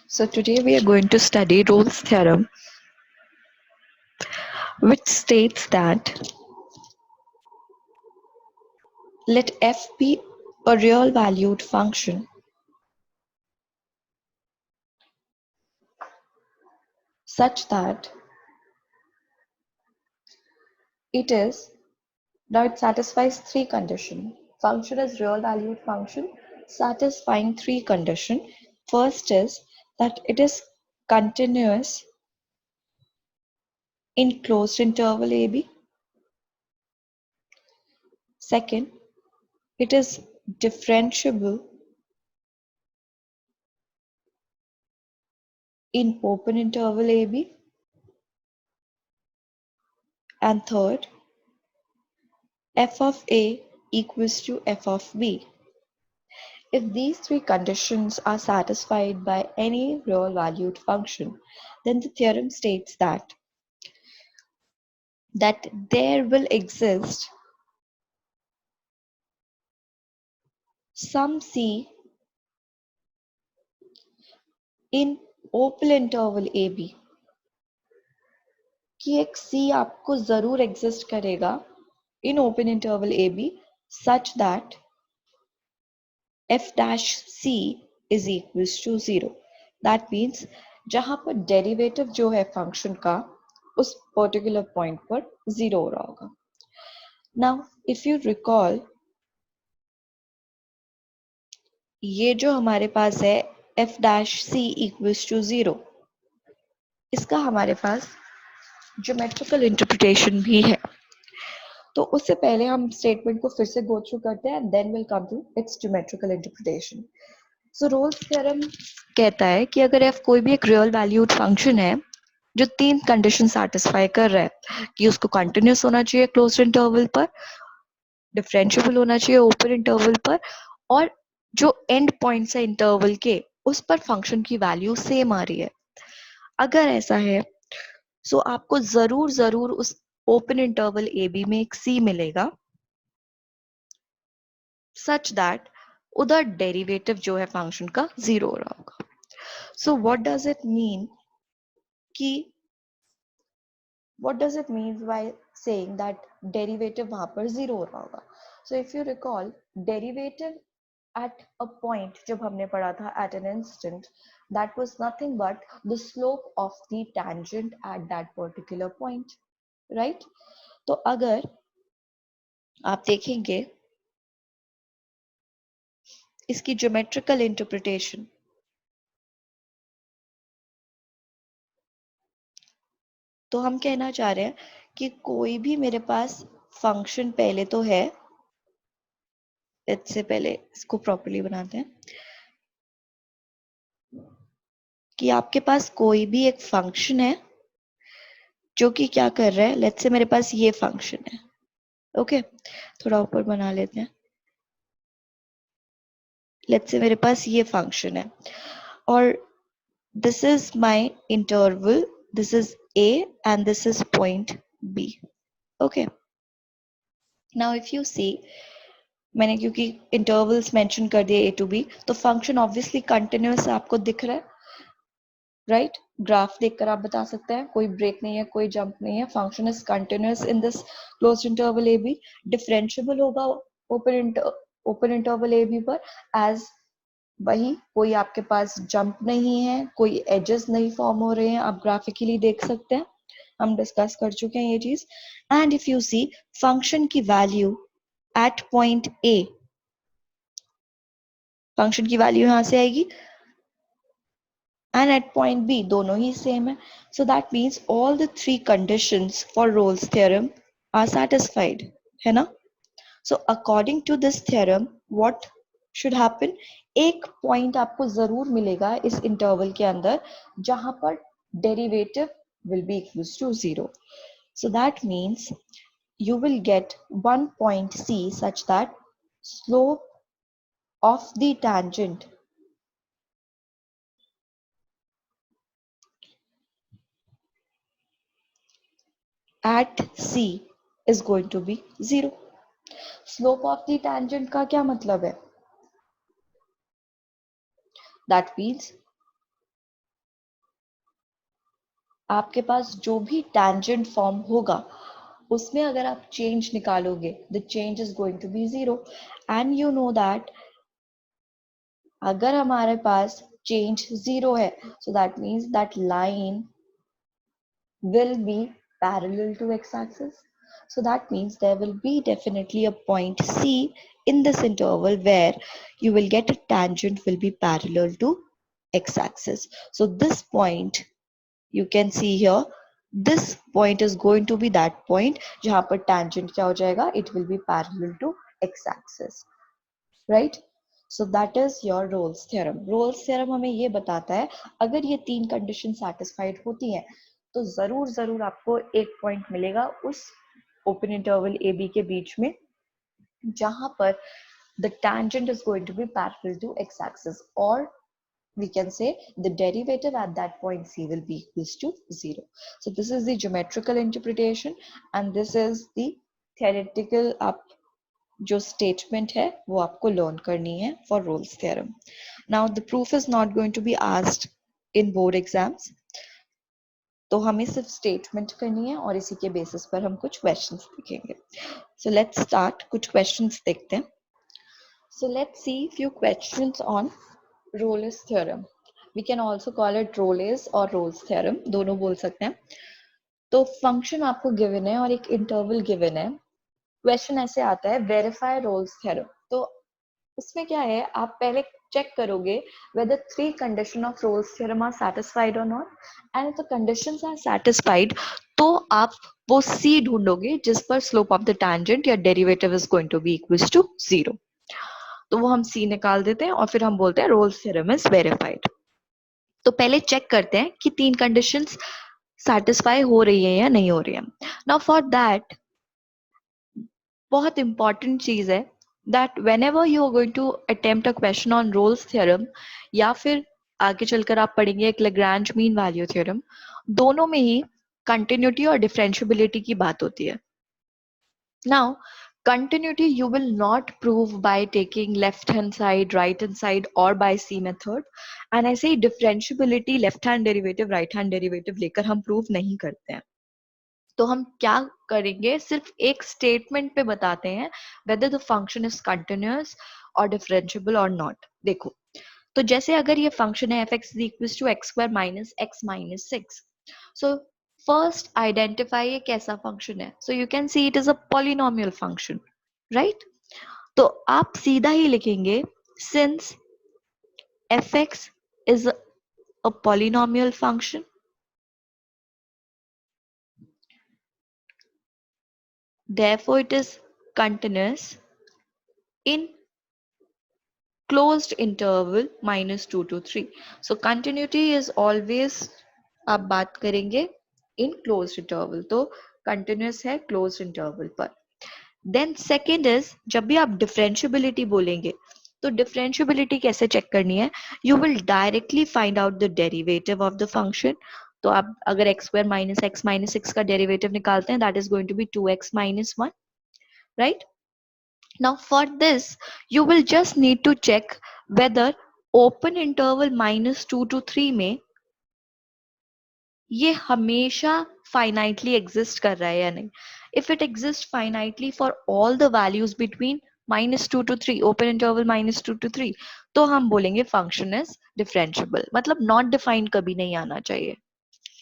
So today we are going to study Rolle's theorem, which states that let f be a real valued function such that it is now it satisfies three conditions. Function is real valued function satisfying three conditions. First is that it is continuous in closed interval AB. Second, it is differentiable in open interval AB. And third, f of A equals to f of B. If these three conditions are satisfied by any real valued function, then the theorem states that there will exist some C in open interval AB कि एक C आपको जरूर exist करेगा in open interval AB such that f dash C is equals to 0. That means जहां पर derivative जो है function का उस पर्टिकुलर पॉइंट पर 0 हो रहा होगा. Now if you recall, ये जो हमारे पास है f dash c equals to 0, इसका हमारे पास ज्योमेट्रिकल इंटरप्रिटेशन भी है. तो उससे पहले हम स्टेटमेंट को फिर से गो थ्रू करते हैं and then will come to its geometrical interpretation. So Rolle's theorem कहता है कि अगर f कोई भी एक रियल वैल्यूड फंक्शन है जो तीन कंडीशन सेटिस्फाई कर रहा है कि उसको कंटिन्यूस होना चाहिए क्लोज्ड इंटरवल पर, डिफरेंशिएबल होना चाहिए ओपन इंटरवल पर, और जो एंड पॉइंट्स है इंटरवल के उस पर फंक्शन की वैल्यू सेम आ रही है. अगर ऐसा है सो आपको जरूर जरूर उस ओपन इंटरवल ए बी में एक सी मिलेगा सच दैट उधर डेरिवेटिव जो है फंक्शन का 0 हो रहा होगा. सो what does it mean by saying that derivative वहां पर 0 हो रहा होगा? So if you recall, derivative at a point जब हमने पढ़ा था at an instant, that was nothing but the slope of the tangent at that particular point, right? तो अगर आप देखेंगे इसकी ज्योमेट्रिकल इंटरप्रिटेशन, तो हम कहना चाह रहे हैं कि कोई भी मेरे पास फंक्शन पहले तो है, इससे पहले इसको प्रॉपर्ली बनाते हैं कि आपके पास कोई भी एक फंक्शन है जो कि क्या कर रहा है. लेट्स से मेरे पास ये फंक्शन है, ओके थोड़ा ऊपर बना लेते हैं. लेट्स से मेरे पास ये फंक्शन है और this is my interval, this is a and this is point b. okay, now if you see, मैंने क्योंकि इंटरवल्स मेंशन कर दिए a to b, तो फंक्शन ऑब्वियसली कंटिन्यूअस आपको दिख रहा है, राइट? ग्राफ देखकर आप बता सकते हैं कोई ब्रेक नहीं है, कोई जंप नहीं है, function is continuous in this closed interval a b. Differentiable होगा ओपन इंटरवल ए बी पर एज वही, कोई आपके पास जंप नहीं है, कोई एजेस नहीं फॉर्म हो रहे हैं, आप ग्राफिकली देख सकते हैं, हम डिस्कस कर चुके हैं ये चीज. And if you see function की value at point A, function की वैल्यू यहां से आएगी and at point B दोनों ही सेम है. So that means all the three conditions for Rolle's theorem are satisfied, है ना? So according to this theorem, what should happen? एक point आपको जरूर मिलेगा इस interval के अंदर जहां पर derivative will be equals to 0. So that means you will get one point C such that slope of the tangent at C is going to be 0. Slope of the tangent का क्या मतलब है? That means आपके पास जो भी tangent form होगा उसमें अगर आप चेंज निकालोगे the change is going to be 0 and you know that अगर हमारे पास चेंज 0 है so that means that line will be parallel to x-axis. So that means there will be definitely a point C in this interval where you will get a tangent will be parallel to x-axis. So this point you can see here, this point is going to be that point जहाँ पर tangent क्या हो जाएगा, it will be parallel to x-axis, right? So that is your Rolle's theorem. Rolle's theorem हमें ये बताता है अगर ये तीन कंडीशन satisfied होती हैं तो जरूर आपको एक पॉइंट मिलेगा उस ओपन इंटरवल ए बी के बीच में जहां पर the tangent is going to be parallel to x-axis, or we can say the derivative at that point C will be equals to 0. So this is the geometrical interpretation and this is the theoretical up जो statement है वो आपको learn करनी है for Rolle's theorem. Now the proof is not going to be asked in board exams, तो हमें सिर्फ statement करनी है और इसी के बेसिस पर हम कुछ क्वेश्चंस देखेंगे. सो लेट्स स्टार्ट, कुछ क्वेश्चंस देखते हैं. So let's see few questions on Rolle's theorem. We can also call it Rolle's और रोल्स थ्योरम, दोनों बोल सकते हैं. तो फंक्शन आपको गिवन है और एक इंटरवल गिवन है. क्वेश्चन ऐसे आता है वेरीफाई रोल्स थ्योरम. तो उसमें क्या है, आप पहले चेक करोगे whether three condition of Rolle's theorem are satisfied or not, and if the conditions are satisfied तो आप वो C ढूंढोगे जिस पर slope of the tangent या derivative is going to be equals to 0. तो वो हम C निकाल देते हैं और फिर हम बोलते हैं Rolle's theorem is verified. तो पहले चेक करते हैं कि तीन कंडीशंस satisfy हो रही है या नहीं हो रही है. Now for that बहुत इंपॉर्टेंट चीज है that whenever you are going to attempt a question on Rolle's theorem या फिर आगे चलकर आप पढ़ेंगे एक Lagrange मीन वैल्यू थ्योरम, दोनों में ही कंटिन्यूटी और डिफरेंशियबिलिटी की बात होती है. Now continuity you will not prove by taking left hand side, right hand side or by C method, and ऐसे ही differentiability left hand derivative right hand derivative लेकर हम प्रूव नहीं करते हैं. तो हम क्या करेंगे, सिर्फ एक स्टेटमेंट पे बताते हैं whether the function is continuous or differentiable or not. देखो, तो जैसे अगर ये फंक्शन है f(x) is equals to x square minus x minus 6. So first identify ये कैसा फंक्शन है. So you can see it is a polynomial function, right? तो आप सीधा ही लिखेंगे since f(x) is a polynomial function, therefore it is continuous in closed interval -2 to 3. So continuity is always आप बात करेंगे in closed interval, तो continuous है closed interval पर. Then second is जब भी आप differentiability बोलेंगे तो differentiability कैसे चेक करनी है, you will directly find out the derivative of the function. तो आप अगर x square minus x minus 6 का derivative निकालते हैं that is going to be 2x minus 1, right? Now for this, you will just need to check whether open interval -2 to 3 में ये हमेशा finitely exist कर रहा है या नहीं. If it exists finitely for all the values between -2 to 3, open interval -2 to 3, तो हम बोलेंगे function is differentiable. मतलब not defined कभी नहीं आना चाहिए.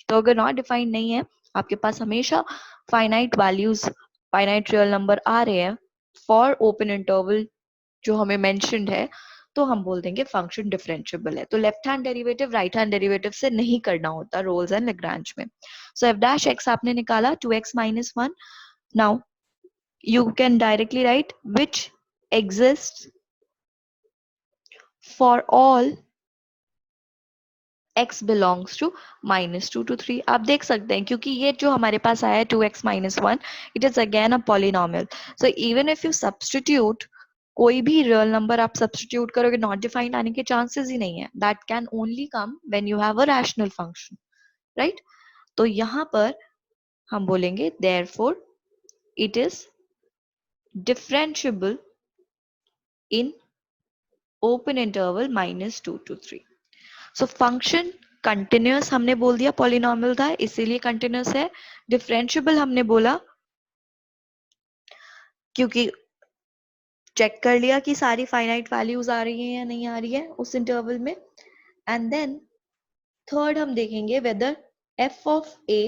तो अगर not defined नहीं है, आपके पास हमेशा finite values, finite real number आ रहे हैं for open interval जो हमें mentioned है, तो हम बोल देंगे फंक्शन डिफरेंशिएबल है. तो left hand derivative right hand derivative से नहीं करना होता रोल्स एंड लैग्रांज में. सो एफ डैश एक्स आपने निकाला 2x minus 1. Now you can directly right which exist for all x belongs to -2 to 3. आप देख सकते हैं क्योंकि ये जो हमारे पास आया है 2x minus 1, it is again a polynomial. So even if you substitute, कोई भी रियल नंबर आप सब्स्टिट्यूट करोगे नॉट डिफाइंड आने के चांसेस ही नहीं है. That can only come when you have a rational function, right? तो यहां पर हम बोलेंगे therefore it is differentiable in open interval -2 to 3. So function continuous हमने बोल दिया पॉलिनॉमियल था इसीलिए कंटिन्यूस है। डिफरेंशिएबल हमने बोला क्योंकि चेक कर लिया कि सारी फाइनाइट वैल्यूज आ रही हैं या नहीं आ रही है उस इंटरवल में। एंड देन थर्ड हम देखेंगे whether f of a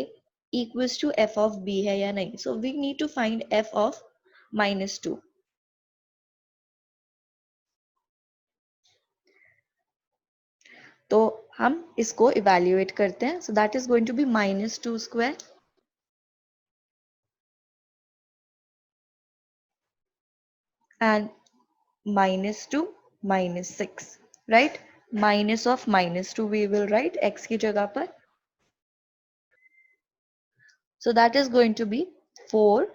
equals to f of b है या नहीं। So we need to find f of -2। तो हम इसको इवेल्युएट करते हैं। So that is going to be -2 and -2 -6, right? Minus of -2 we will write x की जगह पर। So that is going to be 4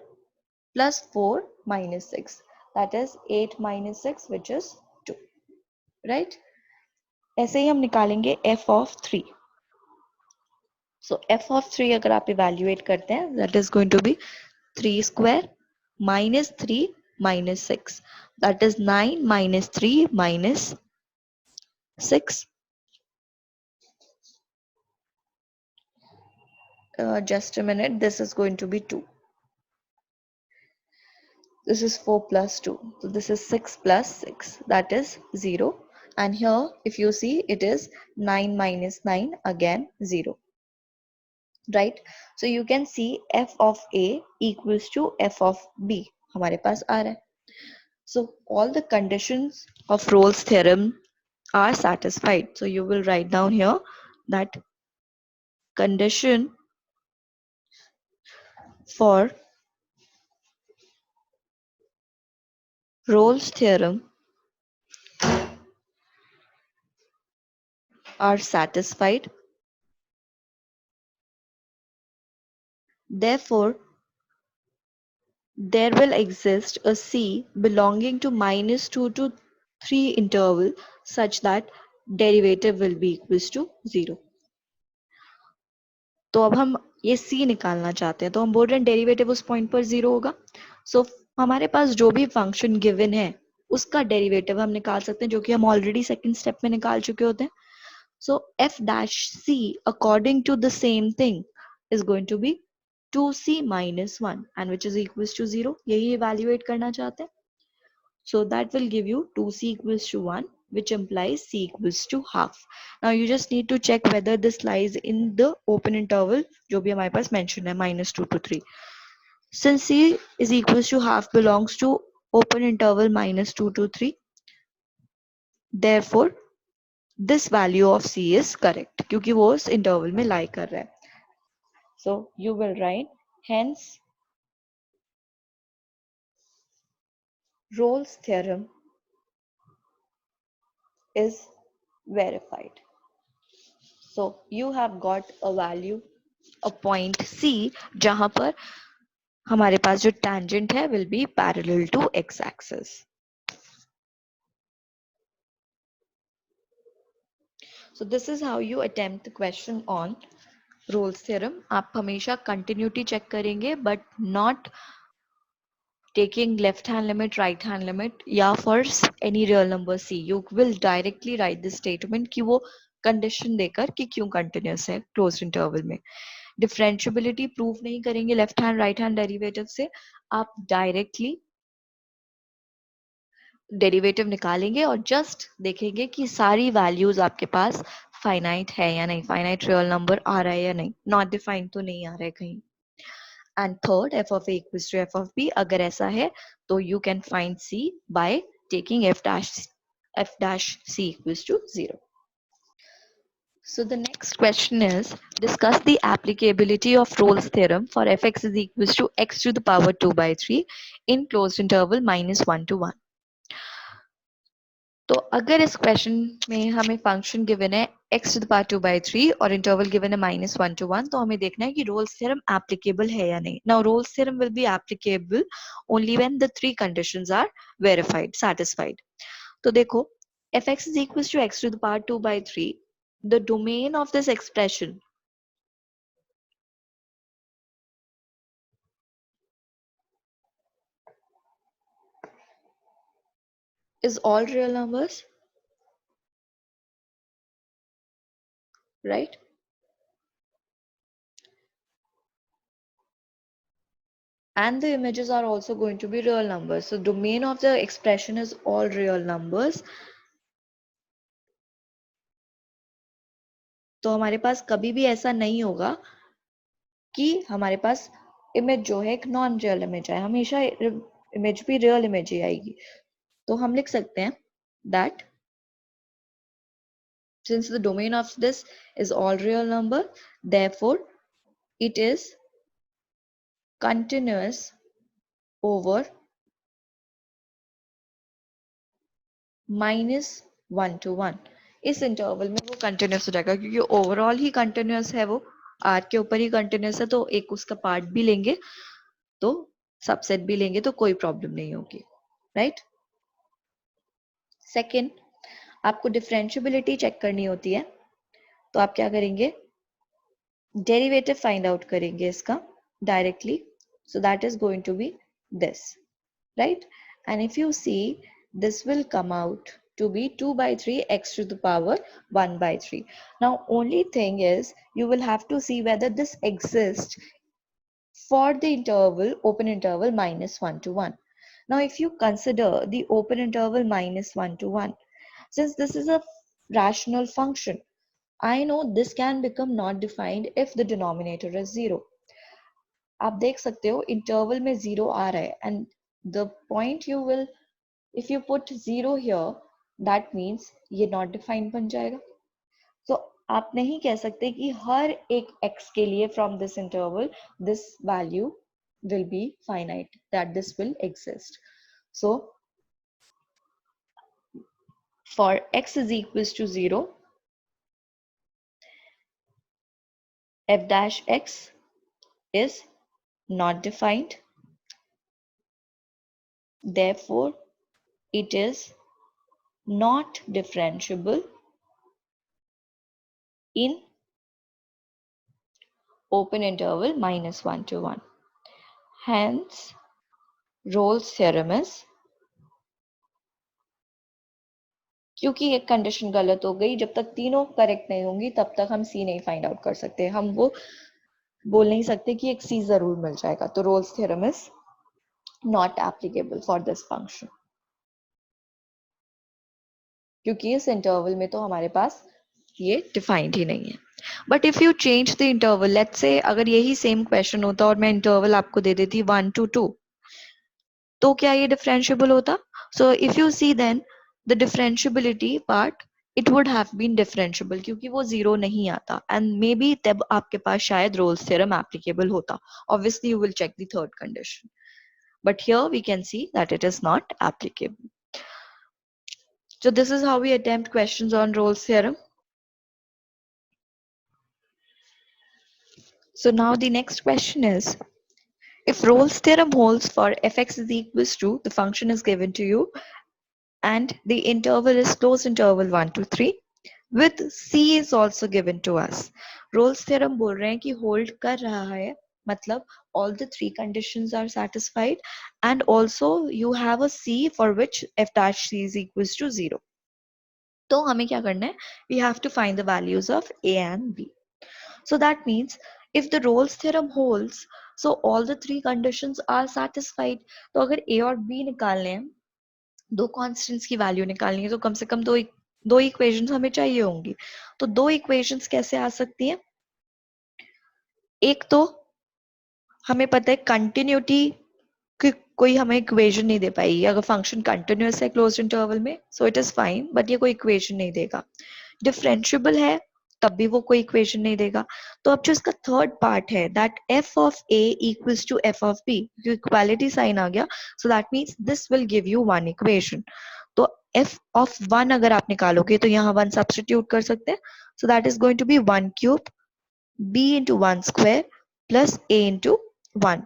plus 4 minus 6. That is 8 minus 6 which is 2, right? ऐसे ही हम निकालेंगे f of 3. So f of 3 अगर आप evaluate करते हैं that is going to be 3 square minus 3 minus 6. That is 9 minus 3 minus 6. Just a minute, this is going to be 2. This is 4 plus 2. So this is 6 plus 6. That is 0. And here, if you see, it is 9 minus 9, again 0. Right? So you can see f of A equals to f of B. हमारे पास आ रहा है. So all the conditions of Rolle's theorem are satisfied. So you will write down here that condition for Rolle's theorem are satisfied. Therefore, there will exist a C belonging to -2 to 3 interval such that derivative will be equals to 0. तो अब हम ये C निकालना चाहते हैं तो हम बोल रहे हैं डेरिवेटिव उस पॉइंट पर 0 होगा। सो हमारे पास जो भी फंक्शन गिवन है उसका डेरिवेटिव हम निकाल सकते हैं जो कि हम ऑलरेडी सेकंड स्टेप में निकाल चुके होते हैं। सो f dash C according to the same thing is going to be 2c minus 1 and which is equals to 0. यही evaluate करना चाहते हैं। So that will give you 2c equals to 1 which implies c equals to half. Now you just need to check whether this lies in the open interval जो भी हमारे पास mention है -2 to 3. Since c is equals to half belongs to open interval -2 to 3, therefore this value of c is correct क्योंकि वो उस interval में lie कर रहा है. So you will write hence Rolle's theorem is verified. So you have got a value, a point C जहां पर हमारे पास जो tangent है will be parallel to x axis. So this is how you attempt the question on Rolle's theorem. आप हमेशा continuity check करेंगे but not taking left hand limit, right hand limit या for any real number C. You will directly write the statement कि वो condition देकर कि क्यों continuous है closed interval में. डिफरेंशियबिलिटी प्रूव नहीं करेंगे left hand right hand derivative से, आप डायरेक्टली डेरिवेटिव निकालेंगे और जस्ट देखेंगे कि सारी वैल्यूज आपके पास फाइनाइट है या नहीं, फाइनाइट रियल नंबर आ रहा है या नहीं, नॉट डिफाइंड तो नहीं आ रहा है कहीं। And third f of a equals to f of b, अगर ऐसा है तो you can find c by taking f dash c equals to 0. So the next question is, discuss the applicability of Rolle's theorem for fx is equals to x to the power 2 by 3 in closed interval -1 to 1. तो अगर इस question में हमें function given है x to the power 2 by 3 और interval given है -1 to 1, तो हमें देखना है कि Rolle's theorem applicable है या नहीं. Now Rolle's theorem will be applicable only when the three conditions are verified, satisfied. तो देखो fx is equals to x to the power 2 by 3, the domain of this expression is all real numbers, right? And the images are also going to be real numbers. So domain of the expression is all real numbers. तो हमारे पास कभी भी ऐसा नहीं होगा कि हमारे पास image जो है एक नॉन रियल इमेज है, हमेशा इमेज भी रियल इमेज ही आएगी. तो हम लिख सकते हैं that since the domain of this is all real number, therefore it is continuous over -1 to 1. इस इंटरवल में वो कंटिन्यूस हो जाएगा क्योंकि ओवरऑल ही कंटिन्यूस है, वो आर के ऊपर ही कंटिन्यूस है, तो एक उसका पार्ट भी लेंगे तो सबसेट भी लेंगे तो कोई प्रॉब्लम नहीं होगी, राइट? सेकेंड, आपको डिफरेंशियबिलिटी चेक करनी होती है, तो आप क्या करेंगे, डेरिवेटिव फाइंड आउट करेंगे इसका directly. So that is going to be this, right? And if you see, this will come out to be 2 by 3 x to the power 1 by 3. Now, only thing is you will have to see whether this exists for the interval, open interval -1 to 1. Now, if you consider the open interval -1 to 1, since this is a rational function, I know this can become not defined if the denominator is 0. आप देख सकते हो interval में 0 आ रहा है, and the point you will, if you put 0 here, that means ये not defined बन जाएगा. So आप नहीं कह सकते कि हर एक x के लिए from this interval this value will be finite, that this will exist. So for x is equals to 0, f dash x is not defined, therefore it is not differentiable in open interval -1 to 1. Hence, Rolle's theorem is, क्योंकि एक condition गलत हो गई, जब तक तीनों correct नहीं होंगी तब तक हम सी नहीं फाइंड आउट कर सकते, हम वो बोल नहीं सकते कि एक सी जरूर मिल जाएगा. तो Rolle's theorem is not applicable for this function, क्योंकि इस इंटरवल में तो हमारे पास ये डिफाइंड ही नहीं है. But if you change the interval, let's say अगर यही सेम क्वेश्चन होता और मैं इंटरवल आपको दे देती 1 to 2, तो क्या ये डिफरेंशिएबल होता? So if you see then the differentiability part, it would have been differentiable क्योंकि वो जीरो नहीं आता, एंड मे बी तब आपके पास शायद रोल्स थ्योरम एप्लीकेबल होता. Obviously you will check the third condition, but here we can see that it is not applicable. So this is how we attempt questions on Rolle's theorem. So now the next question is, if Rolle's theorem holds for fx is equals to, the function is given to you and the interval is closed interval 1 to 3 with c is also given to us. Rolle's theorem बोल रहे हैं कि hold कर रहा है, मतलब all the three conditions are satisfied and also you have a c for which f dash c is equals to 0. तो हमें क्या करना है, we have to find the values of a and b. So that means if the Rolle's theorem holds, so all the three conditions are satisfied. तो अगर a और b निकालने हैं, दो कांस्टेंट्स की वैल्यू निकालनी है, तो कम से कम दो इक्वेशंस हमें चाहिए होंगी. तो दो इक्वेशंस कैसे आ सकती हैं? एक तो हमें पता है कंटिन्यूटी कि कोई हमें इक्वेशन नहीं दे पाएगी अगर फंक्शन कंटिन्यूअस है क्लोज्ड इंटरवल में, so it is fine, but ये कोई इक्वेशन नहीं देगा. डिफरेंशिएबल है तब भी वो कोई इक्वेशन नहीं देगा. तो अब जो इसका थर्ड पार्ट है, that f of a equals to f of b, equality sign आ गया, so that means this will give you one equation. तो f ऑफ 1 अगर आप निकालोगे तो यहाँ 1 सब्स्टिट्यूट कर सकते हैं, so that is going to be 1 cube b into 1 square plus a into 1,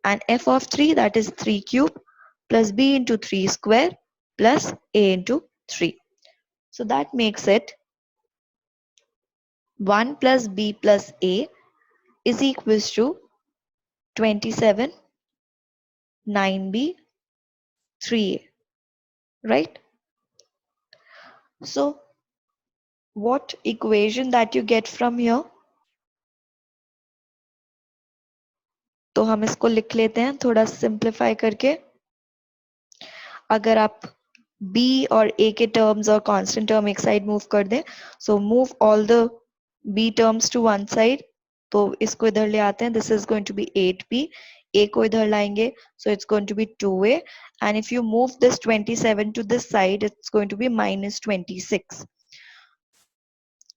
and f of 3, that is 3 cube plus b into 3 square plus a into 3. So that makes it 1 plus b plus a is equals to 27, 9b, 3a, right? So what equation that you get from here? तो हम इसको लिख लेते हैं थोड़ा simplify करके. अगर आप b और a के टर्म्स और कांस्टेंट टर्म एक साइड मूव कर दें, so move all the b terms to one side. तो इसको इधर ले आते हैं. This is going to be 8b. a को इधर लाएंगे, so it's going to be 2a. And if you move this 27 to this side, it's going to be -26.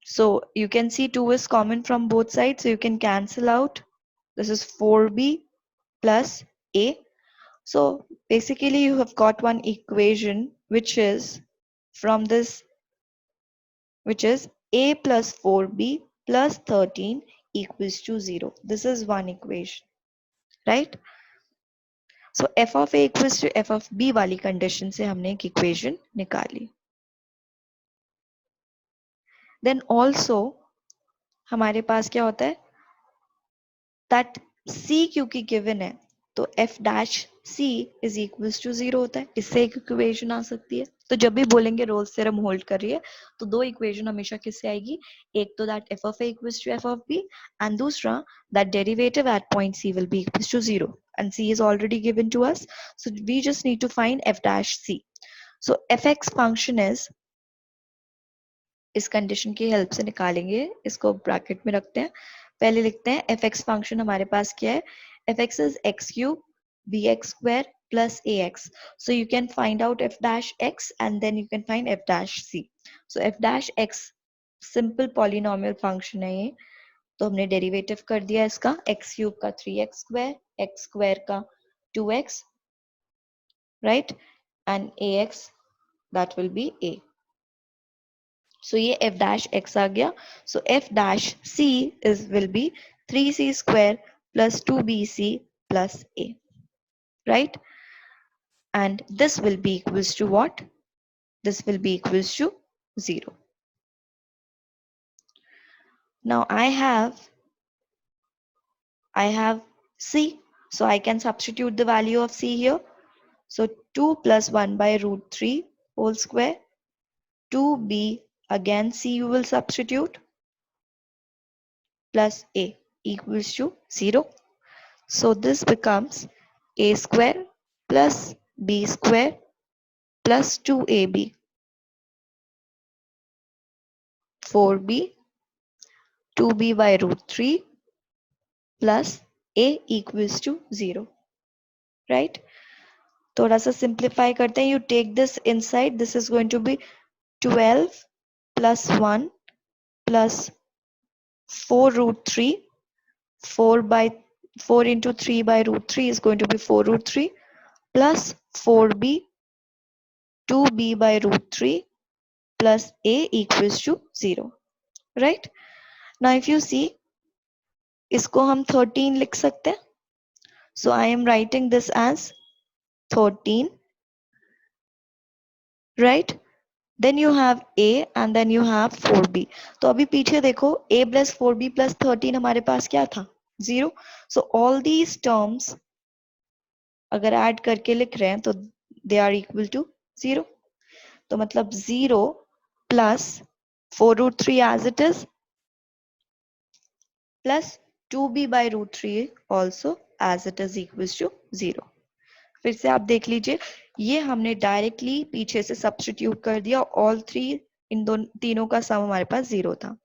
So you can see 2 is common from both sides, so you can cancel out. This is 4b plus a. So basically you have got one equation which is from this, which is a plus 4b plus 13 equals to 0. This is one equation, right? So f of a equals to f of b वाली condition से हमने एक equation निकाली. Then also हमारे पास क्या होता है, that c क्योंकि given है, तो f dash c is equals to 0 होता है. इससे एक इक्वेशन आ सकती है. तो जब भी बोलेंगे रोल्स थ्योरम होल्ड कर रही है, तो दो इक्वेशन हमेशा किससे आएगी? एक तो that f of a equals to f of b, and दूसरा that derivative at point c will be equals to 0, and c is already given to us, so we just need to find f dash c. So fx function is, इस condition की help से निकालेंगे. इसको bracket में रखते हैं. पहले लिखते हैं एफ एक्स फंक्शन हमारे पास क्या है. F x is x cube b x square plus a x. So you can find out f dash x and then you can find f dash c. So f dash x simple polynomial function है ये. तो हमने derivative कर दिया इसका. X cube का 3x square, x square का 2x, right, and A x that will be a. So ये f dash x आ गया. So f dash c is will be 3c square plus 2bc plus a, right? And this will be equals to what? This will be equals to 0. Now I have c, so I can substitute the value of c here. So 2 plus 1 by root 3 whole square, 2b, again c you will substitute, plus a equals to 0. So this becomes a square plus b square plus 2ab, 4b, 2b by root 3 plus a equals to 0, right? थोड़ा सा simplify करते हैं. You take this inside. This is going to be 12 plus 1 plus 4 root 3. 4 into 3 by root 3 is going to be 4 root 3 plus 4b, 2b by root 3 plus a equals to 0, right? Now if you see, इसको हम 13 लिख सकते हैं. So I am writing this as 13, right? Then you have a and then you have 4b. तो अभी पीछे देखो, a plus 4b plus 13 हमारे पास क्या था? 0. So all these terms अगर add करके लिख रहे हैं तो they are equal to 0. तो मतलब 0 plus 4 root 3 as it is plus 2b by root 3 also as it is equals to 0. फिर से आप देख लीजिए, ये हमने डायरेक्टली पीछे से सब्स्टिट्यूट कर दिया. ऑल थ्री, इन दोनों तीनों का सम हमारे पास 0 था.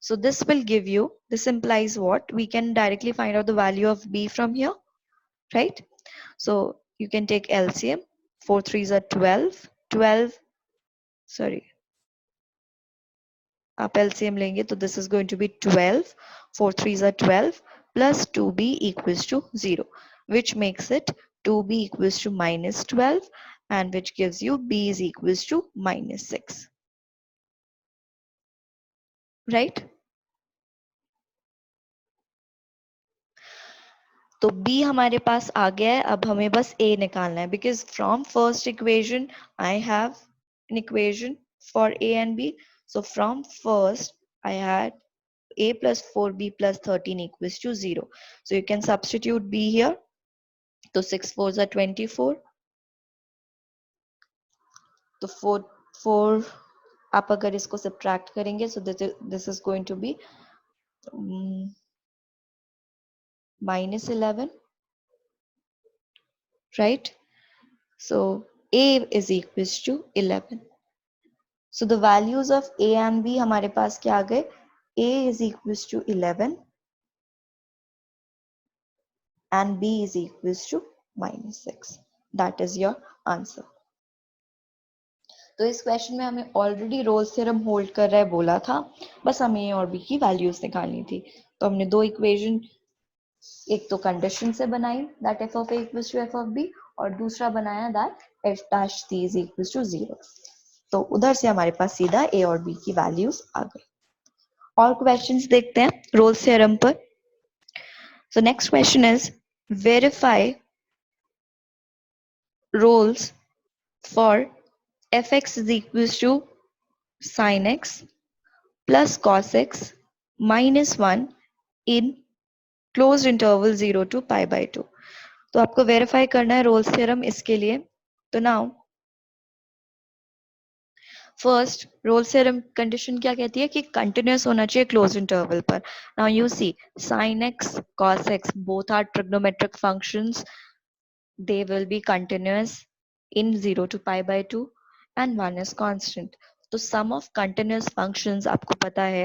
So this will give you, this implies what? We can directly find out the value of b from here, right? So you can take LCM. 4 3s are 12. 12, sorry, आप LCM लेंगे तो this is going to be 12. 4 3s are 12 plus 2b equals to 0, which makes it 2b equals to minus 12, and which gives you b is equals to minus 6, right? तो b हमारे पास आ गया है. अब हमें बस a निकालना है, because from first equation I have an equation for a and b. So from first I had a plus 4b plus 13 equals to 0. So you can substitute b here. So 6 4s are 24. So 4 आप अगर इसको subtract करेंगे so this is going to be -11, right? So a is equals to 11. So the values of a and b हमारे पास क्या आ गए? a is equals to 11 and b is equals to -6. That is your answer. तो इस question में हमें already Rolle's theorem hold कर रहा है बोला था, बस हमें ए और बी की वैल्यूज निकालनी थी। तो हमने दो इक्वेशन, एक तो कंडीशन से बनाई that f of a equals to f of b, और दूसरा बनाया that f dash c is equals to 0। तो उधर से हमारे पास सीधा ए और बी की वैल्यूज आ गई। और क्वेश्चंस देखते हैं रोल्स थ्योरम पर। So next question is verify Rolle's for fx is equals to sin x plus cos x minus 1 in closed interval 0 to pi by 2। तो आपको वेरीफाई करना है रोल्स थ्योरम इसके लिए। तो now first Rolle's theorem condition क्या कहती है कि कंटिन्यूअस होना चाहिए क्लोज इंटरवल पर। Now you see sin x cos x both are trigonometric functions, they will be continuous in 0 to pi by 2 and one is constant। तो sum of continuous functions आपको पता है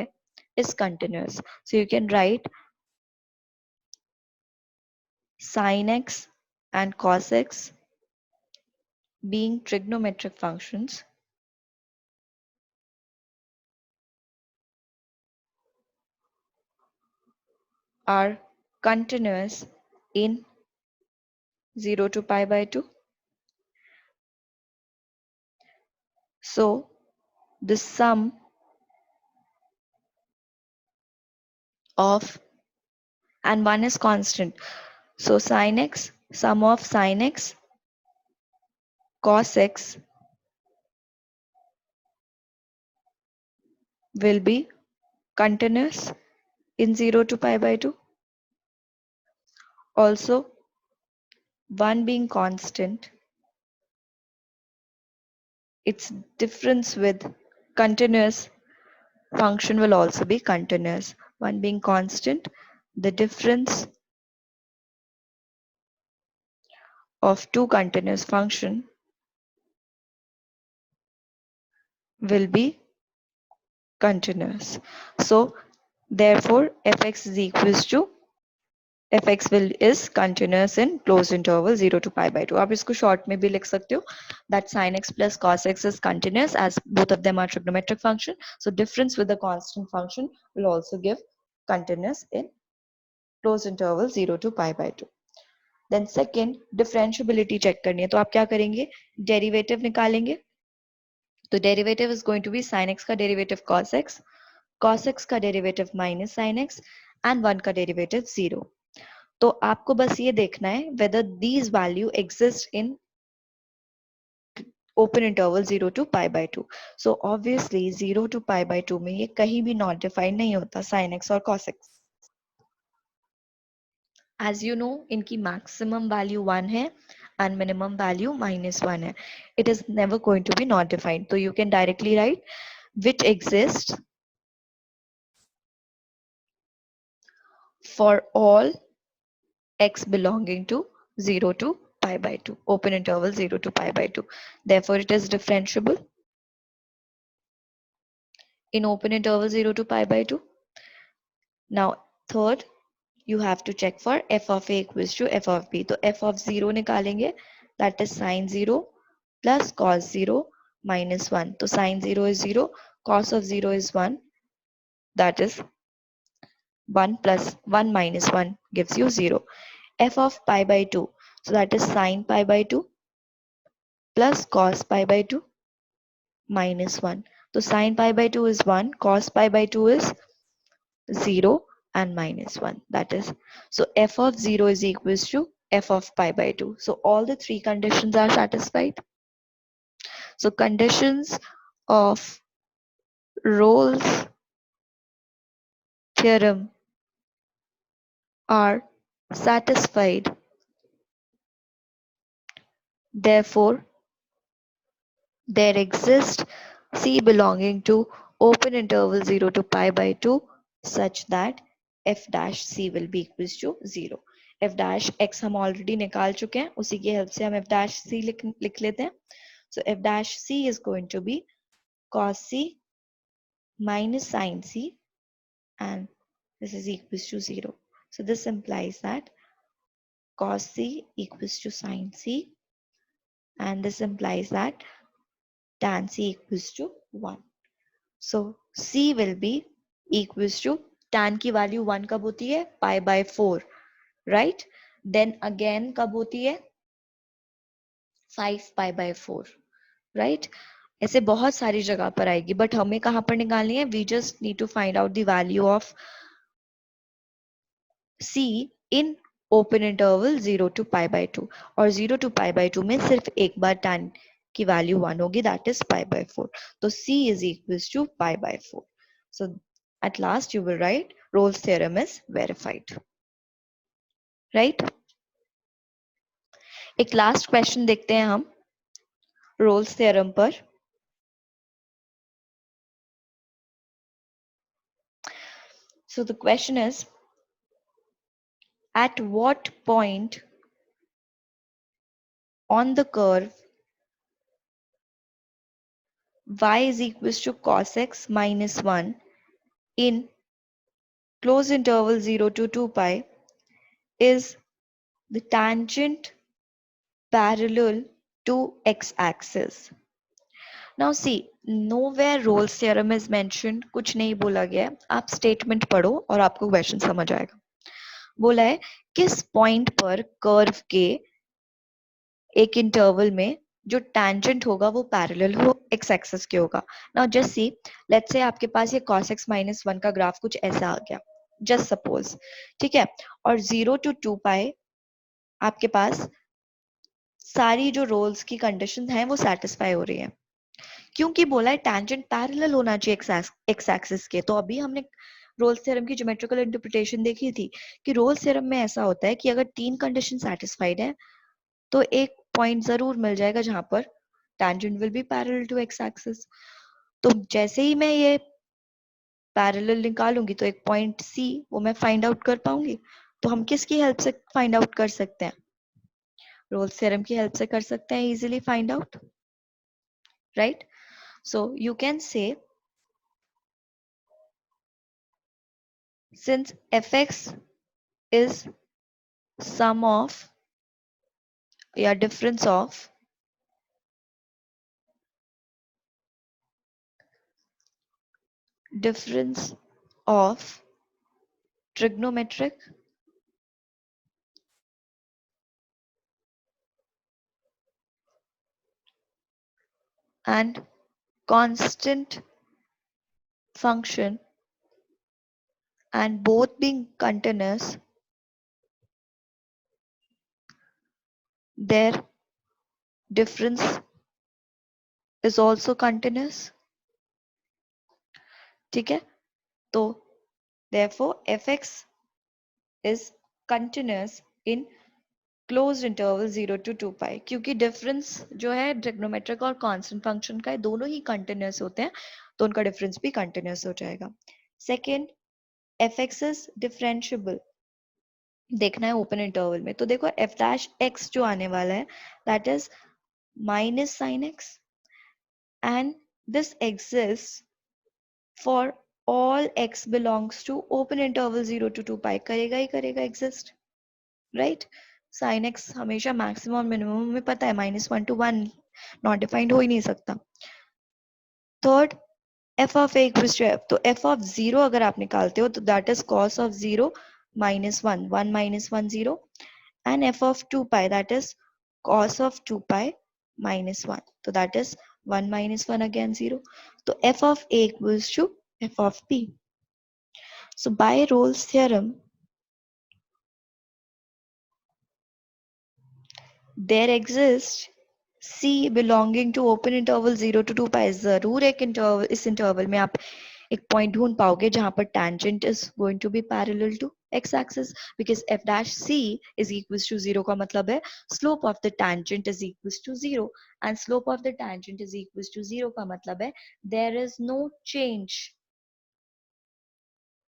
is continuous, so you can write sin x and cos x being trigonometric functions are continuous in 0 to pi by 2। So the sum of, and one is constant, so sin x, sum of sin x cos x will be continuous in 0 to pi by 2. Also 1 being constant, its difference with continuous function will also be continuous. 1 being constant, the difference of two continuous function will be continuous. So therefore fx is equals to fx will is continuous in closed interval 0 to pi by 2। आप इसको short में भी लिख सकते हो that sin x plus cos x is continuous as both of them are trigonometric function, so difference with the constant function will also give continuous in closed interval 0 to pi by 2। Then second differentiability check करनी है, तो आप क्या करेंगे, derivative निकालेंगे। तो derivative is going to be sin x का derivative cos x का derivative minus sin x and 1 का derivative 0। तो आपको बस ये देखना है whether these value exist in open interval 0 to pi by 2। So obviously 0 to pi by 2 में ये कहीं भी not defined नहीं होता sin x और cos x। As you know इनकी maximum value 1 है and minimum value -1 है। It is never going to be not defined, so you can directly write which exists for all x belonging to 0 to pi by 2, open interval 0 to pi by 2, therefore it is differentiable in open interval 0 to pi by 2। Now third you have to check for f of a equals to f of b, तो f of 0 निकालेंगे that is sin 0 plus cos 0 minus 1। तो sin 0 is 0, cos of 0 is 1, that is 1 plus 1 minus 1 gives you 0। f of pi by 2, so that is sin pi by 2 plus cos pi by 2 minus 1। तो sin pi by 2 is 1, cos pi by 2 is 0 and minus 1, that is, so f of 0 is equals to f of pi by 2। So all the three conditions are satisfied। So conditions of Rolle's theorem are satisfied, therefore there exists C belonging to open interval 0 to pi by 2 such that f dash c will be equals to 0. f dash x हम already निकाल चुके हैं, उसी की help से हम f dash c लिख लेते हैं. So f dash c is going to be cos c minus sin c, and this is equals to 0. So this implies that cos c equals to sin c, and this implies that tan c equals to 1. So c will be equals to tan की value 1 कब होती है? Pi by 4, right? Then again कब होती है? 5 पाई by 4, right? ऐसे बहुत सारी जगह पर आएगी, बट हमें कहां पर निकालनी है? We just need to find out the value of c in open interval 0 to pi by 2, और 0 टू पाई बाय 2 में सिर्फ एक बार tan की वैल्यू 1 होगी, दैट इज पाई बाय 4. तो c is equals to pi by 4. So at last you will write Rolle's theorem is verified. Right? एक last question देखते हैं हम Rolle's theorem पर. So the question is, at what point on the curve y is equals to cos x minus 1 in closed interval 0 to 2 pi is the tangent parallel to x-axis? Now see, nowhere Rolle's theorem is mentioned. कुछ नहीं बोला गया है. आप statement पढ़ो और आपको question समझ आएगा. बोला है किस पॉइंट पर कर्व के एक इंटरवल में जो टैंजेंट होगा वो पैरेलल हो एक्स एक्सिस के होगा. Now just see, let's say आपके पास ये cos x minus 1 का ग्राफ कुछ ऐसा आ गया, जस्ट सपोज, ठीक है, और 0 to 2 पाई आपके पास सारी जो रोल्स की कंडीशन है वो सेटिस्फाई हो रही है, क्योंकि बोला है टैंजेंट पैरेलल होना चाहिए एक्स एक्सिस के. तो अभी हमने रोल्स थ्योरम की ज्योमेट्रिकल इंटरप्रिटेशन देखी थी कि रोल्स थ्योरम में ऐसा होता है कि अगर तीन कंडीशन सेटिस्फाइड है तो एक पॉइंट जरूर मिल जाएगा जहां पर tangent will be parallel to x axis. तो जैसे ही मैं ये पैरेलल निकालूंगी तो एक पॉइंट सी वो मैं फाइंड आउट कर पाऊंगी. तो हम किसकी हेल्प से फाइंड आउट कर सकते हैं? रोल्स थ्योरम की हेल्प से कर सकते हैं easily find out, right? So you can say, since fx is sum of difference of trigonometric and constant function and both being continuous, their difference is also continuous. ठीक है, तो therefore fx is continuous in close interval 0 to 2 पाई, क्योंकि difference जो है trigonometric और constant function का है, दोनों ही कंटिन्यूअस होते हैं, तो उनका डिफरेंस भी कंटिन्यूअस हो जाएगा. Second, F x is differentiable, देखना है ओपन इंटरवल में. तो देखो एफ डैश एक्स जो आने वाला है that is minus sine x, and this exist for all x belongs to open interval 0 to 2 pi. करेगा ही करेगा एग्जिस्ट, राइट? साइन एक्स हमेशा मैक्सिमम मिनिमम में पता है -1 to 1 नॉट डिफाइंड हो ही नहीं सकता. Third, f of a equals to f, तो एफ ऑफ 0 अगर आप निकालते हो तो that is cos of 0 -1, 1 - 1 0, and f of 2 pi that is cos of 2 pi -1, तो दैट इज 1 - 1 अगेन 0. तो f of a equals to f of b. So by Rolle's theorem there exists C belonging to open interval 0 to 2 pi. जरूर एक interval, इस interval में आप एक point ढूंढ पाओगे जहां पर tangent is going to be parallel to x axis because f dash c is equals to 0 का मतलब है slope of the tangent is equals to 0 and slope of the tangent is equals to 0 का मतलब है there is no change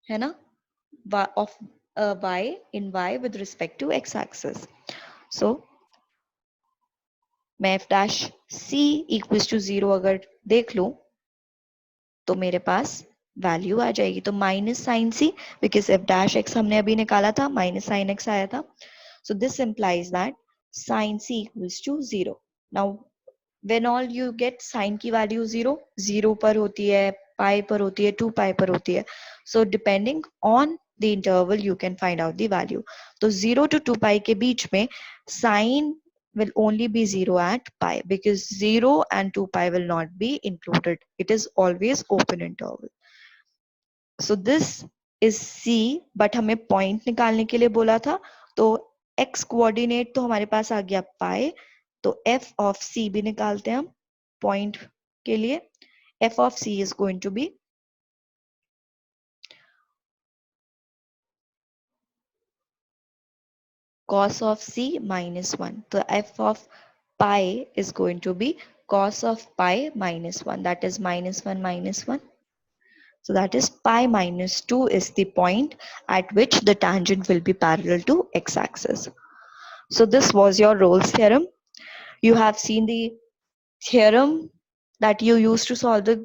है ना of y in y with respect to x axis. So मैं f dash c equals to 0 अगर देख लूं तो मेरे पास वैल्यू आ जाएगी तो minus sine c because f dash x हमने अभी निकाला था माइनस साइन एक्स आया था so this implies that sine c equals to 0 now when all you get sine की वैल्यू 0 0 पर होती है पाई पर होती है 2 पाई पर होती है so depending on the interval you can find out the value तो 0 to 2 पाई के बीच में sign will only be 0 at pi because 0 and 2 pi will not be included. It is always open interval. So this is C but हमें point निकालने के लिए बोला था तो x coordinate तो हमारे पास आ गया pi तो f of C भी निकालते हैं हम point के लिए f of C is going to be cos of C minus 1. So f of pi is going to be cos of pi minus 1. That is minus 1 minus 1. So that is pi minus 2 is the point at which the tangent will be parallel to x-axis. So this was your Rolle's theorem. You have seen the theorem that you use to solve the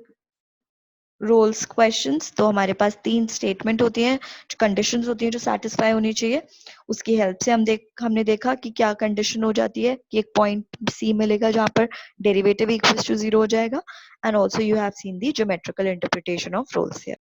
Rolle's questions तो हमारे पास 3 statement होती हैं जो conditions होती हैं जो satisfy होनी चाहिए उसकी हेल्प से हमने देखा कि क्या कंडीशन हो जाती है कि एक पॉइंट सी मिलेगा जहां पर डेरिवेटिव इक्वल्स टू 0 हो जाएगा and also you have seen the geometrical interpretation of Rolle's here